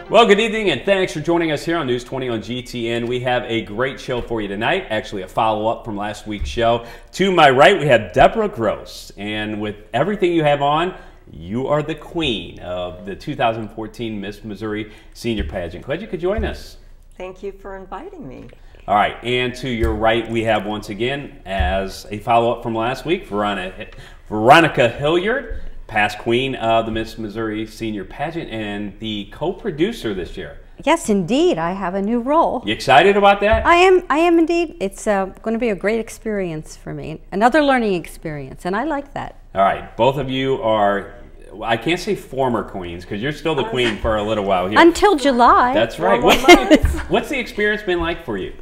Well, good evening and thanks for joining us here on News 20 on GTN. We have a great show for you tonight, actually a follow-up from last week's show. To my right, we have Deborah Gross, and with everything you have on, you are the queen of the 2014 Miss Missouri Senior Pageant. Glad you could join us. Thank you for inviting me. All right, and to your right, we have once again, as a follow-up from last week, Veronica Hilliard, past queen of the Miss Missouri Senior Pageant and the co-producer this year. Yes, indeed. I have a new role. You excited about that? I am indeed. It's going to be a great experience for me. Another learning experience, and I like that. All right, both of you are, I can't say former queens, because you're still the queen for a little while here. Until July. That's right. What's the experience been like for you?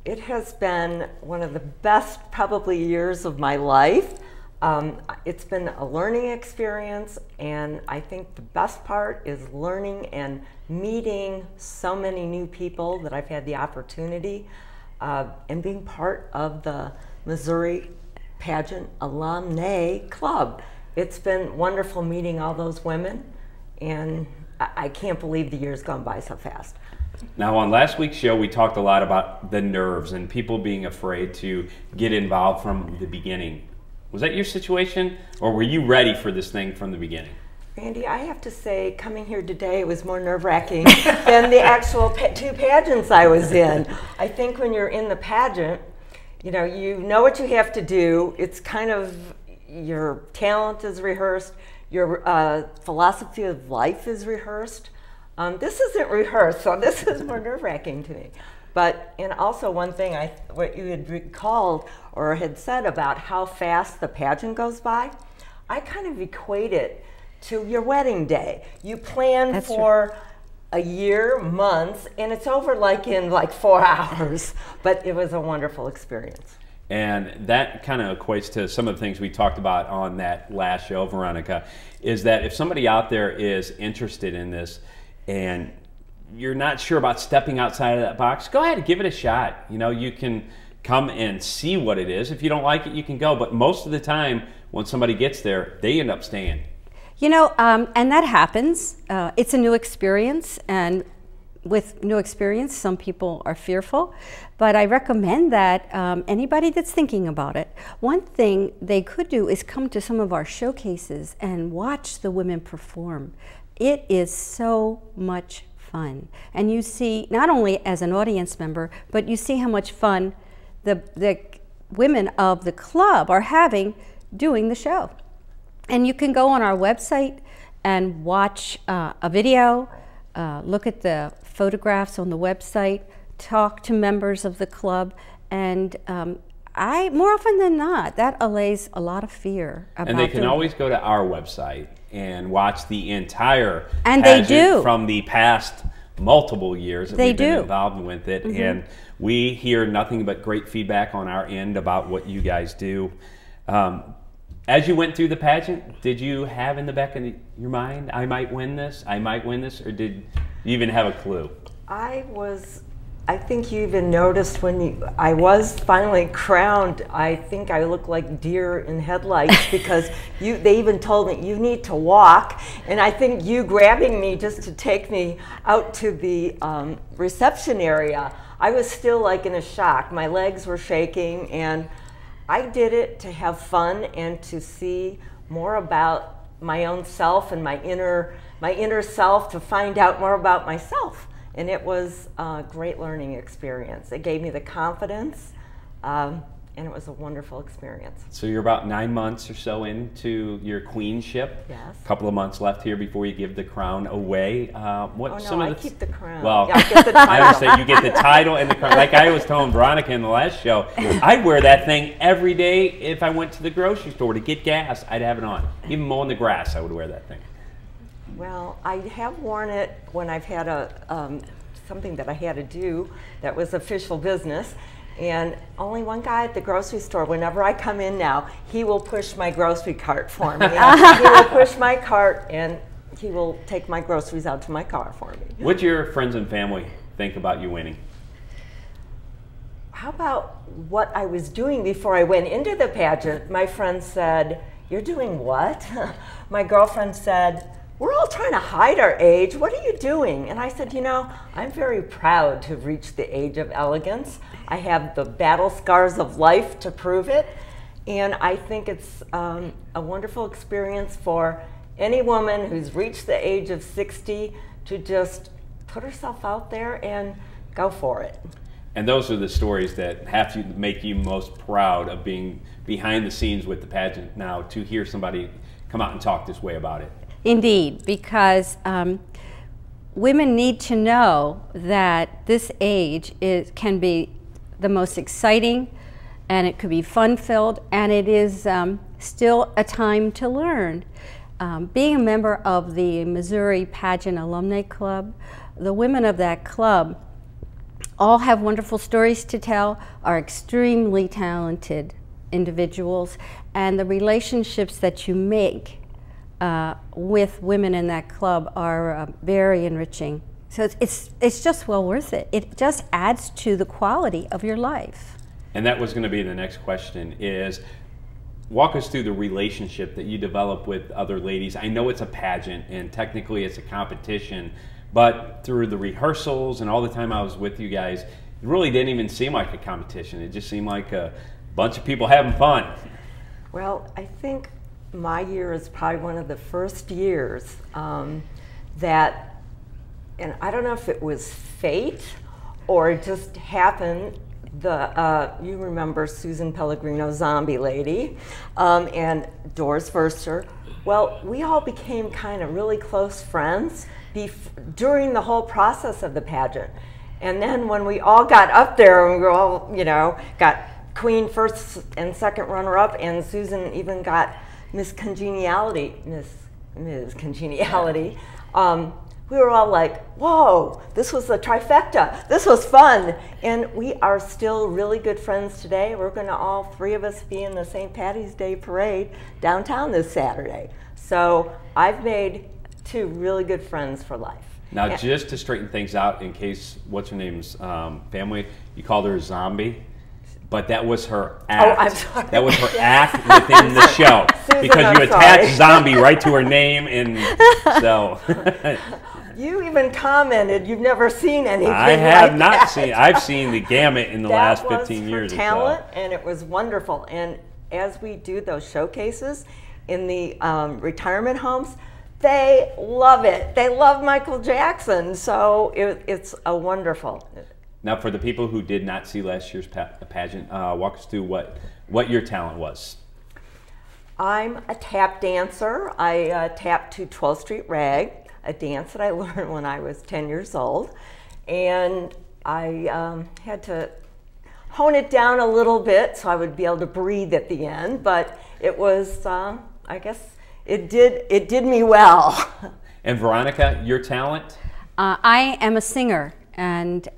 It has been one of the best, probably, years of my life. It's been a learning experience, and I think the best part is learning and meeting so many new people that I've had the opportunity and being part of the Missouri Pageant Alumni Club. It's been wonderful meeting all those women, and I can't believe the year's gone by so fast. Now, on last week's show, we talked a lot about the nerves and people being afraid to get involved from the beginning. Was that your situation, or were you ready for this thing from the beginning? Randy, I have to say, coming here today was more nerve-wracking than the actual two pageants I was in. I think when you're in the pageant, you know what you have to do. It's kind of, your talent is rehearsed, your philosophy of life is rehearsed. This isn't rehearsed, so this is more nerve-wracking to me. But, and also one thing, what you had recalled or had said about how fast the pageant goes by, I kind of equate it to your wedding day. You plan for a year, months, and it's over in 4 hours. But it was a wonderful experience. And that kind of equates to some of the things we talked about on that last show, Veronica, is that if somebody out there is interested in this and you're not sure about stepping outside of that box, go ahead and give it a shot. You know, you can come and see what it is. If you don't like it, you can go. But most of the time, when somebody gets there, they end up staying. You know, and that happens. It's a new experience, and with new experience, some people are fearful. But I recommend that anybody that's thinking about it, one thing they could do is come to some of our showcases and watch the women perform. It is so much fun. And you see, not only as an audience member, but you see how much fun the women of the club are having doing the show. And you can go on our website and watch a video, look at the photographs on the website, talk to members of the club, and more often than not, that allays a lot of fear about And they can always go to our website and watch the entire and pageant they do. From the past multiple years that we've been involved with it. Mm-hmm. And we hear nothing but great feedback on our end about what you guys do. As you went through the pageant, did you have in the back of your mind, I might win this, or did you even have a clue? I think you even noticed when I was finally crowned, I think I looked like deer in headlights because they even told me, you need to walk. And I think you grabbing me just to take me out to the reception area, I was still in a shock. My legs were shaking, and I did it to have fun and to see more about my own self and my inner self, to find out more about myself. And it was a great learning experience. It gave me the confidence, and it was a wonderful experience. So you're about 9 months or so into your queenship. Yes. A couple of months left here before you give the crown away. I keep the crown. Well, yeah, I get the title. I understand you get the title and the crown. Like I was telling Veronica in the last show, I'd wear that thing every day if I went to the grocery store to get gas. I'd have it on. Even mowing the grass, I would wear that thing. Well, I have worn it when I've had something that I had to do that was official business, and only one guy at the grocery store, whenever I come in now, he will push my grocery cart for me. He will push my cart, and he will take my groceries out to my car for me. What'd your friends and family think about you winning? How about what I was doing before I went into the pageant? My friend said, "You're doing what?" My girlfriend said, we're all trying to hide our age. What are you doing? And I said, you know, I'm very proud to have reached the age of elegance. I have the battle scars of life to prove it. And I think it's a wonderful experience for any woman who's reached the age of 60 to just put herself out there and go for it. And those are the stories that have to make you most proud of being behind the scenes with the pageant now, to hear somebody come out and talk this way about it. Indeed, because women need to know that this age can be the most exciting, and it could be fun-filled, and it is still a time to learn. Being a member of the Missouri Pageant Alumni Club, the women of that club all have wonderful stories to tell, are extremely talented individuals, and the relationships that you make with women in that club are very enriching. So it's just well worth it. It just adds to the quality of your life. And that was going to be the next question, is walk us through the relationship that you develop with other ladies. I know it's a pageant and technically it's a competition, but through the rehearsals and all the time I was with you guys, it really didn't even seem like a competition. It just seemed like a bunch of people having fun. Well, I think my year is probably one of the first years that, and I don't know if it was fate or it just happened, you remember Susan Pellegrino, Zombie Lady, and Doris Verster. Well, we all became kind of really close friends during the whole process of the pageant. And then when we all got up there and we were all, you know, got Queen first and second runner-up, and Susan even got Miss Congeniality, Ms. Congeniality, we were all like, whoa, this was a trifecta. This was fun. And we are still really good friends today. We're going to all three of us be in the St. Patty's Day parade downtown this Saturday. So I've made two really good friends for life. Now, just to straighten things out, in case what's her name's family, you called her a zombie, but that was her act. Oh, I'm sorry. That was her act within the show. Susan, because you attached zombie right to her name, and so. You even commented you've never seen anything I have like not that. seen. I've seen the gamut in the last 15 years. That was for talent, and it was wonderful. And as we do those showcases in the retirement homes, they love it. They love Michael Jackson, so it's a wonderful. Now, for the people who did not see last year's pageant, walk us through what your talent was. I'm a tap dancer. I tap to 12th Street Rag, a dance that I learned when I was 10 years old. And I had to hone it down a little bit so I would be able to breathe at the end. But it was, I guess, it did me well. And Veronica, your talent? I am a singer, and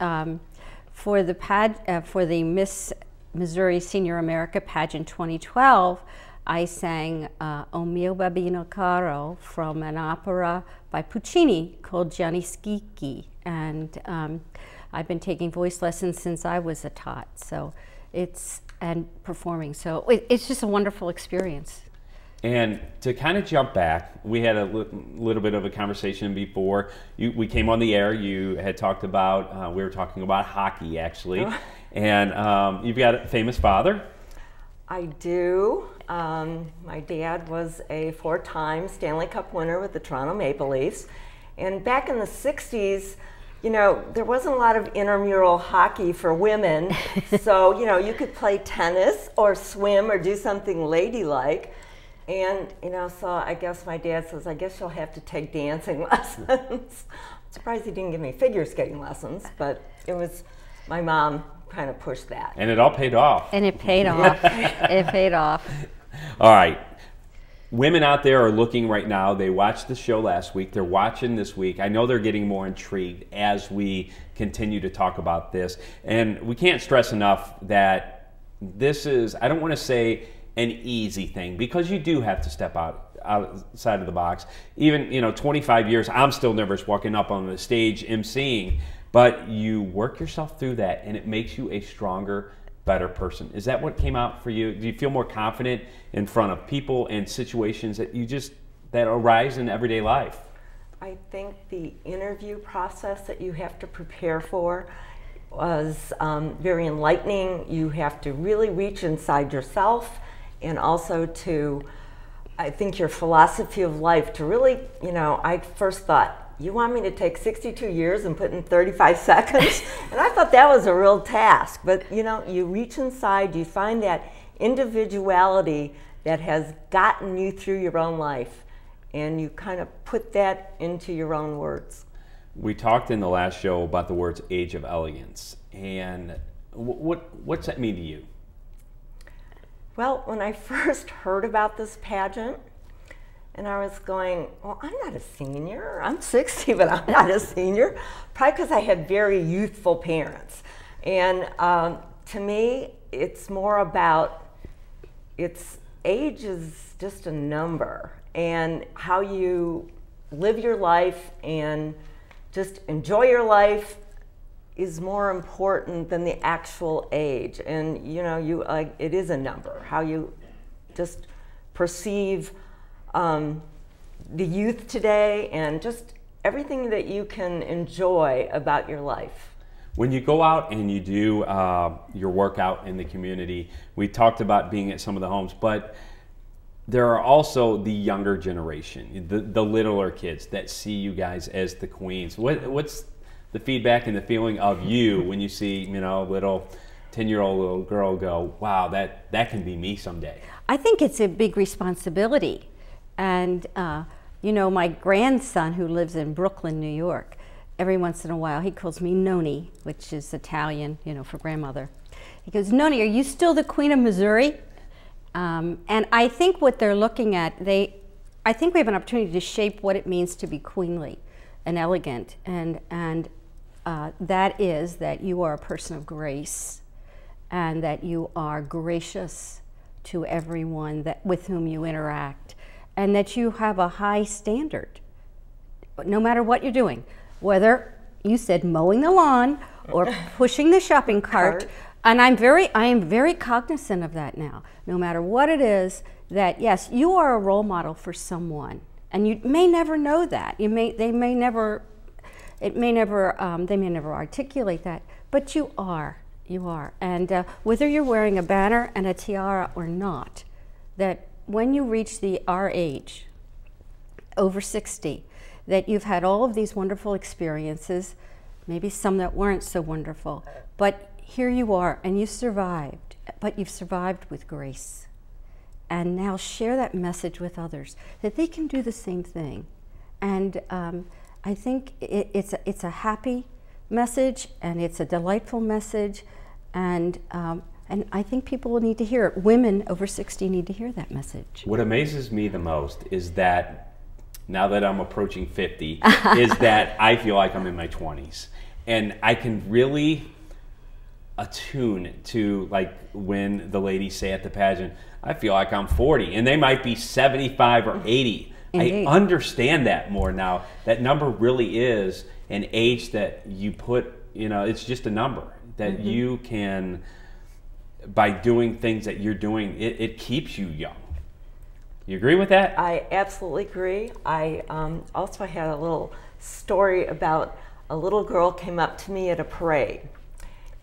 for the Miss Missouri Senior America Pageant 2012, I sang O mio babino caro from an opera by Puccini called Gianni Schicchi, and I've been taking voice lessons since I was a tot, and performing, so it's just a wonderful experience. And to kind of jump back, we had a little bit of a conversation before we came on the air. You had talked about, we were talking about hockey actually, and you've got a famous father. I do. My dad was a 4-time Stanley Cup winner with the Toronto Maple Leafs. And back in the 60s, you know, there wasn't a lot of intramural hockey for women. So, you know, you could play tennis or swim or do something ladylike. And, you know, so I guess my dad says, I guess you'll have to take dancing lessons. I'm surprised he didn't give me figure skating lessons, but it was my mom kind of pushed that. And it all paid off. And it paid off. It paid off. All right. Women out there are looking right now. They watched the show last week. They're watching this week. I know they're getting more intrigued as we continue to talk about this. And we can't stress enough that this is, I don't want to say an easy thing, because you do have to step outside of the box. Even, you know, 25 years, I'm still nervous walking up on the stage emceeing. But you work yourself through that, and it makes you a stronger, better person. Is that what came out for you? Do you feel more confident in front of people and situations that that arise in everyday life? I think the interview process that you have to prepare for was very enlightening. You have to really reach inside yourself, and also to, I think, your philosophy of life to really, you know, I first thought, you want me to take 62 years and put in 35 seconds? And I thought that was a real task. But, you know, you reach inside, you find that individuality that has gotten you through your own life, and you kind of put that into your own words. We talked in the last show about the words age of elegance, and what's that mean to you? Well, when I first heard about this pageant, and I was going, well, I'm not a senior. I'm 60, but I'm not a senior. Probably because I had very youthful parents. And to me, it's more about, age is just a number, and how you live your life and just enjoy your life is more important than the actual age. And you know, it is a number, how you just perceive the youth today, and just everything that you can enjoy about your life. When you go out and you do your workout in the community, we talked about being at some of the homes, but there are also the younger generation, the littler kids that see you guys as the queens. What's the feedback and the feeling of you when you see, you know, little 10-year-old little girl go, wow, that can be me someday? I think it's a big responsibility. And, you know, my grandson, who lives in Brooklyn, New York, every once in a while he calls me Noni, which is Italian, you know, for grandmother. He goes, Noni, are you still the Queen of Missouri? And I think what they're looking at, I think we have an opportunity to shape what it means to be queenly and elegant, and that is that you are a person of grace, and that you are gracious to everyone with whom you interact, and that you have a high standard, no matter what you're doing, whether you said mowing the lawn or pushing the shopping cart. And I am very cognizant of that now. No matter what it is, that yes, you are a role model for someone, and you may never know that. They may never articulate that, but you are. And whether you're wearing a banner and a tiara or not, that when you reach our age, over 60, that you've had all of these wonderful experiences, maybe some that weren't so wonderful, but here you are, and you survived, but you've survived with grace. And now share that message with others, that they can do the same thing. And I think it's a happy message, and it's a delightful message, and I think people will need to hear it. Women over 60 need to hear that message. What amazes me the most is that, now that I'm approaching 50, is that I feel like I'm in my 20s. And I can really attune to, like, when the ladies say at the pageant, I feel like I'm 40, and they might be 75 or 80. Indeed. I understand that more now. That number really is an age that you put, you know, it's just a number that you can, by doing things that you're doing, it keeps you young. You agree with that? I absolutely agree. I also had a little story about a little girl came up to me at a parade,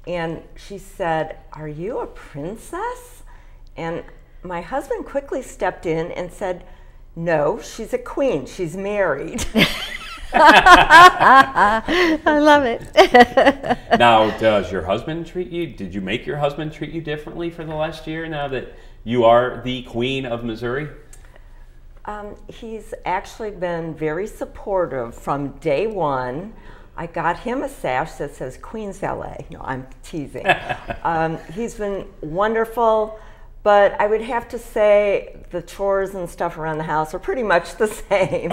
and she said, "Are you a princess?" And my husband quickly stepped in and said, "No, she's a queen. She's married." I love it. Now, does your husband did you make your husband treat you differently for the last year, now that you are the Queen of Missouri? He's actually been very supportive from day one. I got him a sash that says Queen's LA. No, I'm teasing. He's been wonderful, but I would have to say the chores and stuff around the house are pretty much the same.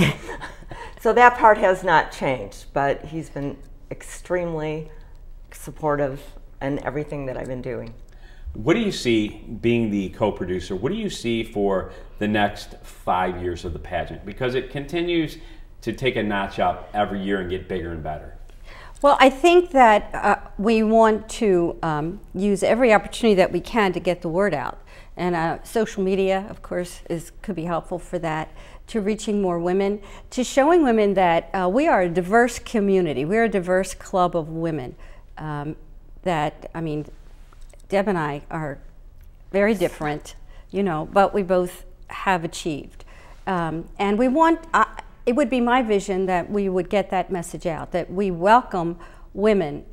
So that part has not changed, but he's been extremely supportive in everything that I've been doing. What do you see, being the co-producer, what do you see for the next 5 years of the pageant? Because it continues to take a notch up every year and get bigger and better. Well, I think that we want to use every opportunity that we can to get the word out. And social media, of course, could be helpful for that, to reaching more women, to showing women that we are a diverse community. We're a diverse club of women. I mean, Deb and I are very different, you know, but we both have achieved. And we want, it would be my vision that we would get that message out, that we welcome women.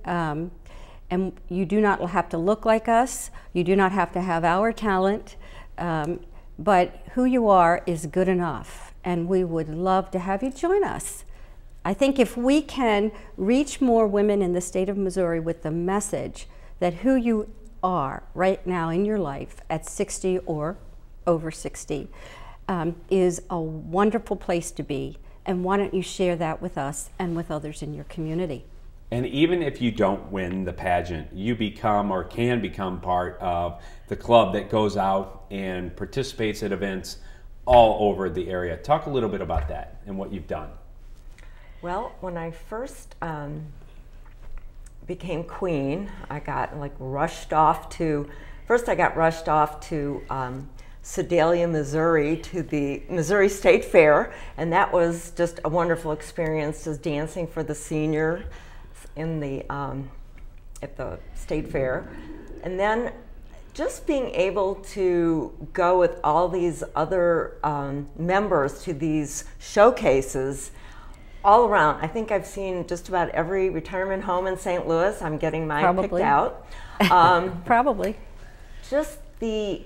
And you do not have to look like us, you do not have to have our talent, but who you are is good enough, and we would love to have you join us. I think if we can reach more women in the state of Missouri with the message that who you are right now in your life at 60 or over 60 is a wonderful place to be, and why don't you share that with us and with others in your community. And even if you don't win the pageant, you become or can become part of the club that goes out and participates at events all over the area. Talk a little bit about that and what you've done. Well, when I first became queen, I got rushed off to, first I got rushed off to Sedalia, Missouri, to the Missouri State Fair, and that was just a wonderful experience, just dancing for the senior in the at the state fair, and then just being able to go with all these other members to these showcases all around. I think I've seen just about every retirement home in St. Louis. I'm getting mine picked out. Probably. Just the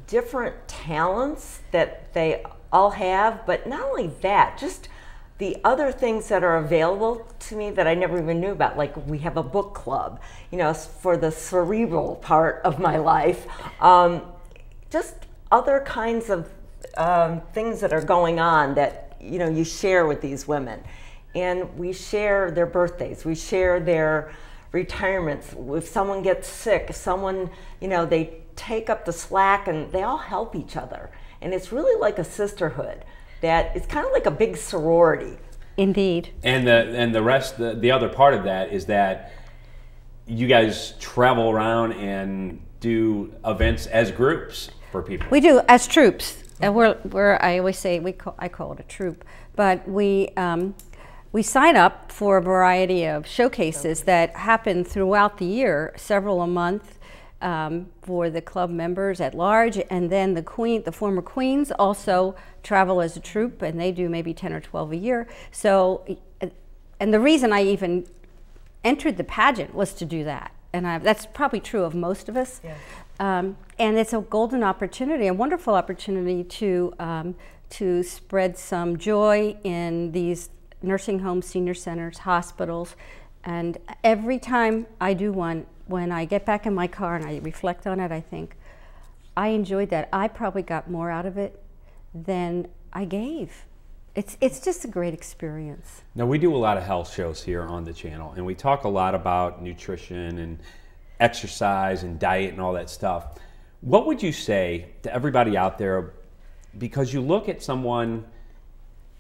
different talents that they all have, but not only that, just the other things that are available to me that I never even knew about, like we have a book club, you know, for the cerebral part of my life. Just other kinds of things that are going on that, you know, you share with these women. And we share their birthdays, we share their retirements. If someone gets sick, if someone, you know, they take up the slack and they all help each other. And it's really like a sisterhood. That it's kind of like a big sorority. Indeed. And the rest, the other part of that is that you guys travel around and do events as groups for people. We do, as troops. We're I always say I call it a troop, but we sign up for a variety of showcases that happen throughout the year, several a month. For the club members at large, and then the former queens also travel as a troupe, and they do maybe 10 or 12 a year. So, and the reason I even entered the pageant was to do that, and that's probably true of most of us. Yes. And it's a golden opportunity, a wonderful opportunity to spread some joy in these nursing homes, senior centers, hospitals, and every time I do one, when I get back in my car and I reflect on it, I think, I enjoyed that. I probably got more out of it than I gave. It's just a great experience. Now, we do a lot of health shows here on the channel, and we talk a lot about nutrition and exercise and diet and all that stuff. What would you say to everybody out there, because you look at someone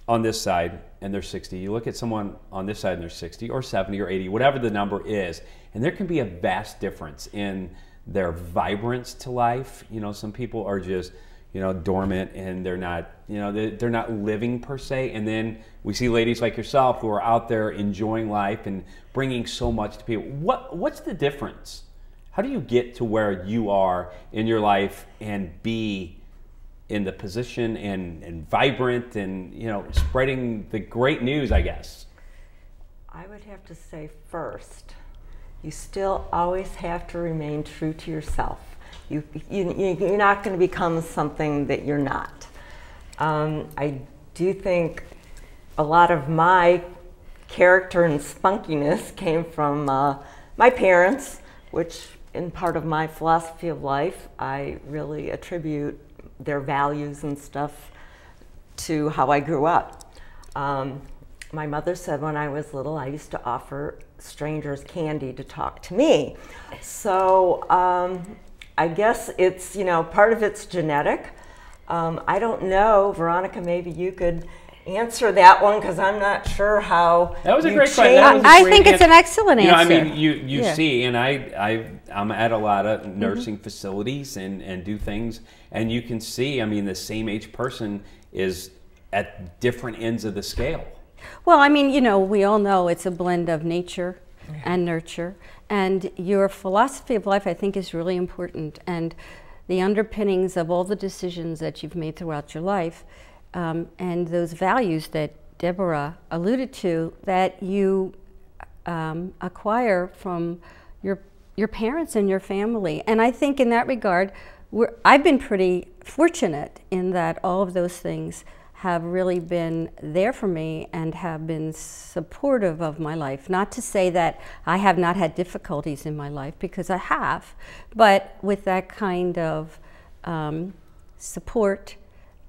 on this side and they're 60, you look at someone on this side and they're 60 or 70 or 80, whatever the number is, and there can be a vast difference in their vibrance to life. You know, some people are just, you know, dormant and they're not, you know, they're not living per se. And then we see ladies like yourself who are out there enjoying life and bringing so much to people. What's the difference? How do you get to where you are in your life and be in the position and vibrant and, you know, spreading the great news, I guess? I would have to say first, you still always have to remain true to yourself. You're not going to become something that you're not. I do think a lot of my character and spunkiness came from my parents, which in part of my philosophy of life, I really attribute their values and stuff to how I grew up. My mother said when I was little, I used to offer strangers candy to talk to me. So I guess it's, you know, part of it's genetic. I don't know, Veronica, maybe you could answer that one because I'm not sure how. That was a you great question. change- That was a I great think it's answer. an excellent You know, I answer. mean, you Yeah. see, and I'm at a lot of nursing facilities and do things, and you can see, I mean, the same age person is at different ends of the scale. Well, I mean, you know, we all know it's a blend of nature and nurture. And your philosophy of life, I think, is really important. And the underpinnings of all the decisions that you've made throughout your life, and those values that Deborah alluded to, that you acquire from your parents and your family. And I think in that regard, I've been pretty fortunate in that all of those things have really been there for me and have been supportive of my life. Not to say that I have not had difficulties in my life, because I have, but with that kind of support,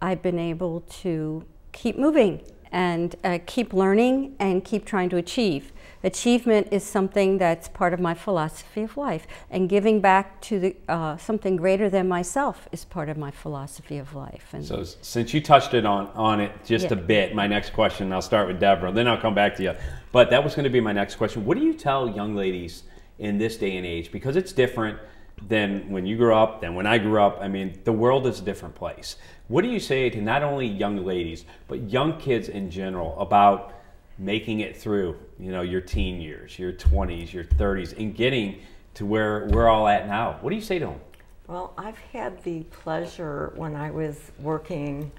I've been able to keep moving and keep learning and keep trying to achieve. Achievement is something that's part of my philosophy of life, and giving back to the, something greater than myself is part of my philosophy of life. And So since you touched it on it just a bit, my next question, I'll start with Deborah, then I'll come back to you. But that was going to be my next question. What do you tell young ladies in this day and age? Because it's different than when you grew up, than when I grew up. I mean, the world is a different place. What do you say to not only young ladies, but young kids in general about making it through, you know, your teen years, your 20s, your 30s, and getting to where we're all at now? What do you say to them? Well, I've had the pleasure when I was working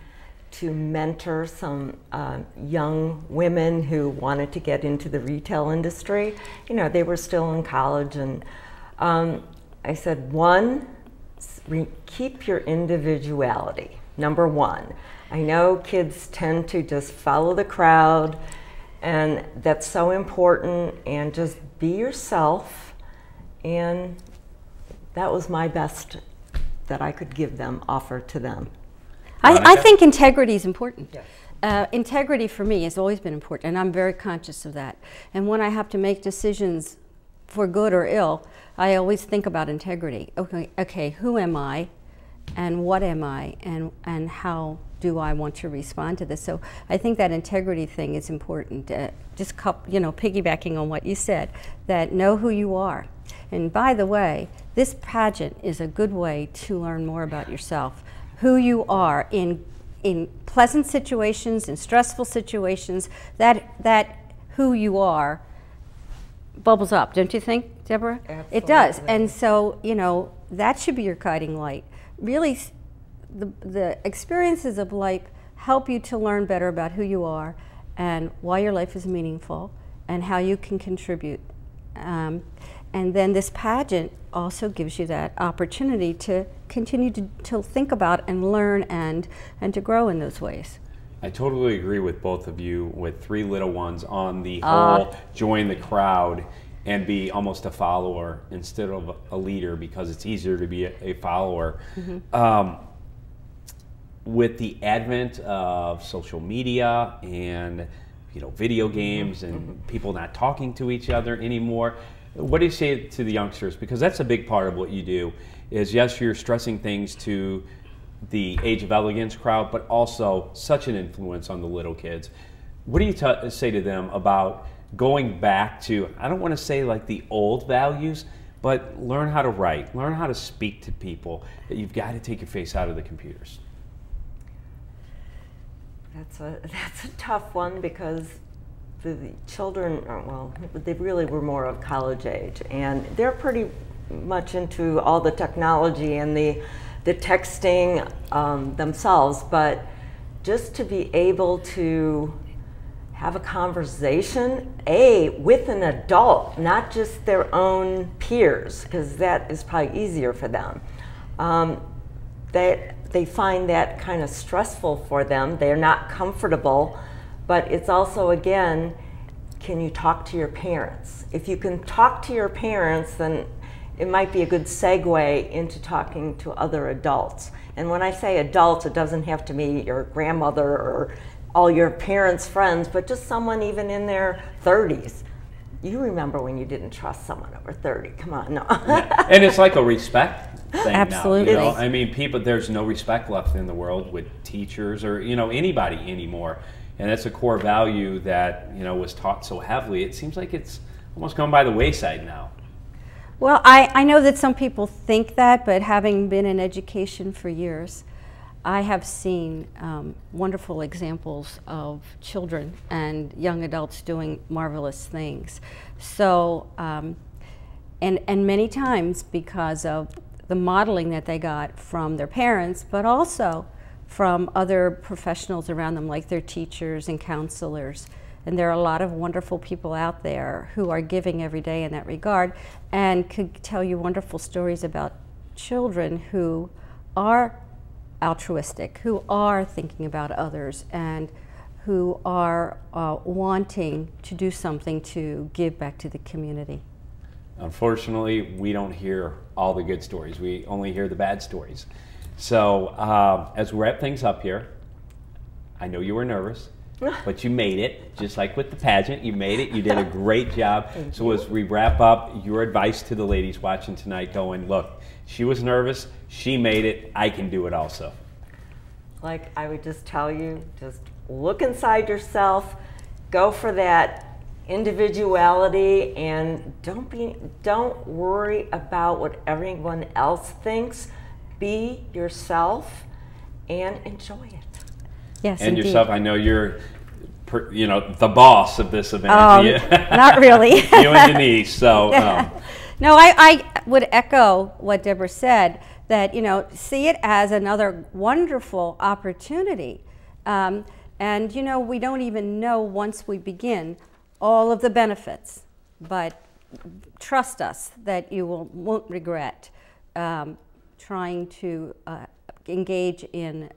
to mentor some young women who wanted to get into the retail industry. You know, they were still in college, and I said, one, keep your individuality, number one. I know kids tend to just follow the crowd, and that's so important, and just be yourself. And that was my best that I could give them, offer to them. I think integrity is important. Yes. Integrity for me has always been important, and I'm very conscious of that. And when I have to make decisions for good or ill, I always think about integrity. Okay, who am I, and what am I, and how do I want to respond to this? So I think that integrity thing is important. Just piggybacking on what you said, that know who you are. And by the way, this pageant is a good way to learn more about yourself, who you are in pleasant situations, in stressful situations. That who you are bubbles up, don't you think, Deborah? Absolutely. It does. And so, you know, that should be your guiding light. Really, the experiences of life help you to learn better about who you are and why your life is meaningful and how you can contribute. And then this pageant also gives you that opportunity to continue to think about and learn and to grow in those ways. I totally agree with both of you with 3 little ones on the whole join the crowd and be almost a follower instead of a leader, because it's easier to be a follower. Mm-hmm. With the advent of social media and video games and people not talking to each other anymore, what do you say to the youngsters? Because that's a big part of what you do. Is yes, you're stressing things to the Age of Elegance crowd, but also such an influence on the little kids. What do you say to them about going back to, I don't want to say like the old values, but learn how to write, learn how to speak to people, that you've got to take your face out of the computers? That's a tough one, because the children, well, they really were more of college age, and they're pretty much into all the technology and the texting themselves, but just to be able to have a conversation, with an adult, not just their own peers, because that is probably easier for them. They find that kind of stressful for them. They're not comfortable, but it's also, again, can you talk to your parents? If you can talk to your parents, then it might be a good segue into talking to other adults. And when I say adults, it doesn't have to be your grandmother or all your parents' friends, but just someone even in their 30s. You remember when you didn't trust someone over 30. Come on, no. Yeah. And it's like a respect thing. Absolutely. Now, I mean, there's no respect left in the world with teachers or, anybody anymore. and that's a core value that, you know, was taught so heavily. It seems like it's almost gone by the wayside now. Well, I know that some people think that, but having been in education for years, I have seen wonderful examples of children and young adults doing marvelous things. So, and many times because of the modeling that they got from their parents, but also from other professionals around them, like their teachers and counselors. And there are a lot of wonderful people out there who are giving every day in that regard and could tell you wonderful stories about children who are altruistic, who are thinking about others, and who are wanting to do something to give back to the community. Unfortunately, we don't hear all the good stories. We only hear the bad stories. So as we wrap things up here, I know you were nervous, but you made it, just like with the pageant. You made it. You did a great job. So as we wrap up, your advice to the ladies watching tonight going, look, she was nervous, she made it, I can do it also. Like, I would just tell you, just look inside yourself, go for that individuality, and don't worry about what everyone else thinks. Be yourself and enjoy it. Yes, and indeed. Yourself, I know you're, you know, the boss of this event. Not really. You and Denise. So. No, I would echo what Deborah said, that, you know, see it as another wonderful opportunity. And, you know, we don't even know once we begin all of the benefits, but trust us that you won't regret trying to engage in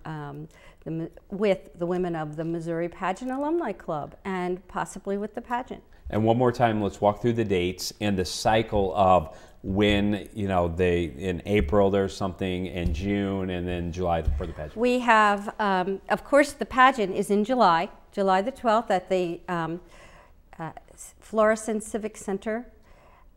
with the women of the Missouri Pageant Alumni Club and possibly with the pageant. And one more time, let's walk through the dates and the cycle of when, you know, in April there's something, in June, and then July for the pageant. We have, of course, the pageant is in July the 12th at the Florissant Civic Center,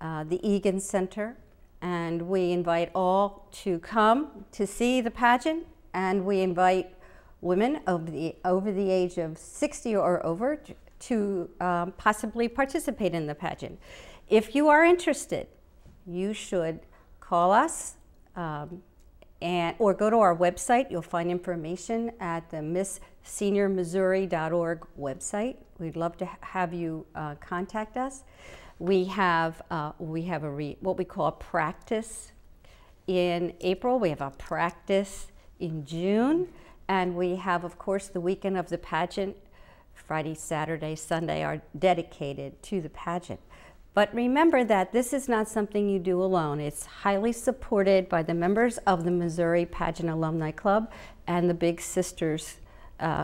the Egan Center, and we invite all to come to see the pageant, and we invite women over the age of 60 or over to possibly participate in the pageant. If you are interested, you should call us or go to our website. You'll find information at the MissSeniorMissouri.org website. We'd love to have you contact us. We have what we call a practice in April. We have a practice in June. And we have, of course, the weekend of the pageant. Friday, Saturday, Sunday are dedicated to the pageant. But remember that this is not something you do alone. It's highly supported by the members of the Missouri Pageant Alumni Club and the big sisters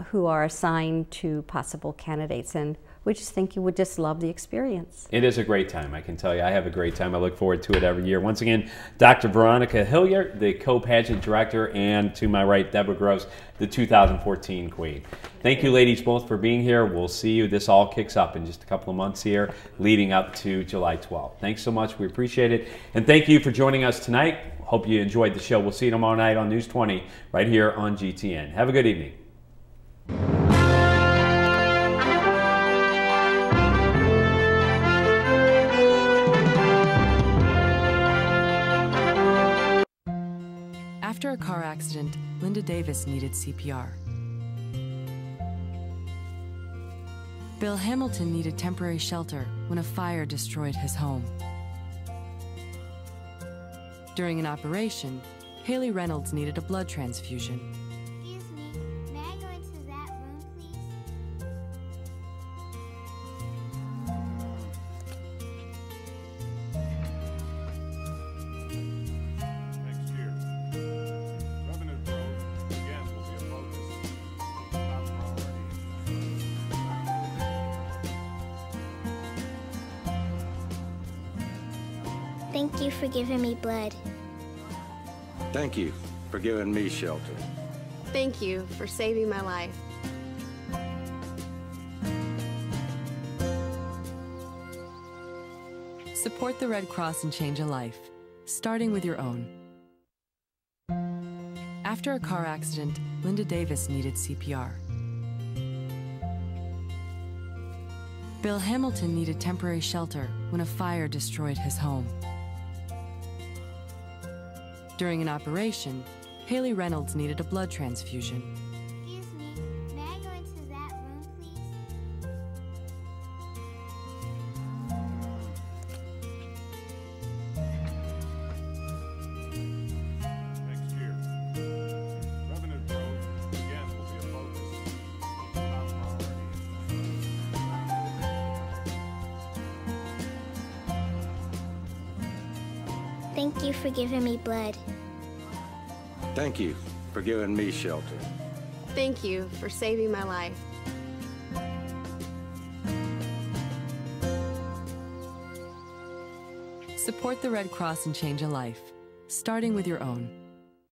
who are assigned to possible candidates. And we just think you would just love the experience. It is a great time, I can tell you. I have a great time. I look forward to it every year. Once again, Dr. Veronica Hilliard, the co-pageant director, and to my right, Deborah Gross, the 2014 Queen. Thank you, ladies, both for being here. We'll see you. This all kicks up in just a couple of months here, leading up to July 12th. Thanks so much. We appreciate it. And thank you for joining us tonight. Hope you enjoyed the show. We'll see you tomorrow night on News 20 right here on GTN. Have a good evening. After a car accident, Linda Davis needed CPR. Bill Hamilton needed temporary shelter when a fire destroyed his home. During an operation, Haley Reynolds needed a blood transfusion. Excuse me, may I go into that room, please? Next year, revenue growth again will be a focus. Top priority. Thank you for giving me blood. Thank you for giving me shelter. Thank you for saving my life. Support the Red Cross and change a life, starting with your own. After a car accident, Linda Davis needed CPR. Bill Hamilton needed temporary shelter when a fire destroyed his home. During an operation, Haley Reynolds needed a blood transfusion. Excuse me, may I go into that room, please? Next year, revenue growth again will be a focus of top priority. Thank you for giving me blood. Thank you for giving me shelter. Thank you for saving my life. Support the Red Cross and change a life, starting with your own.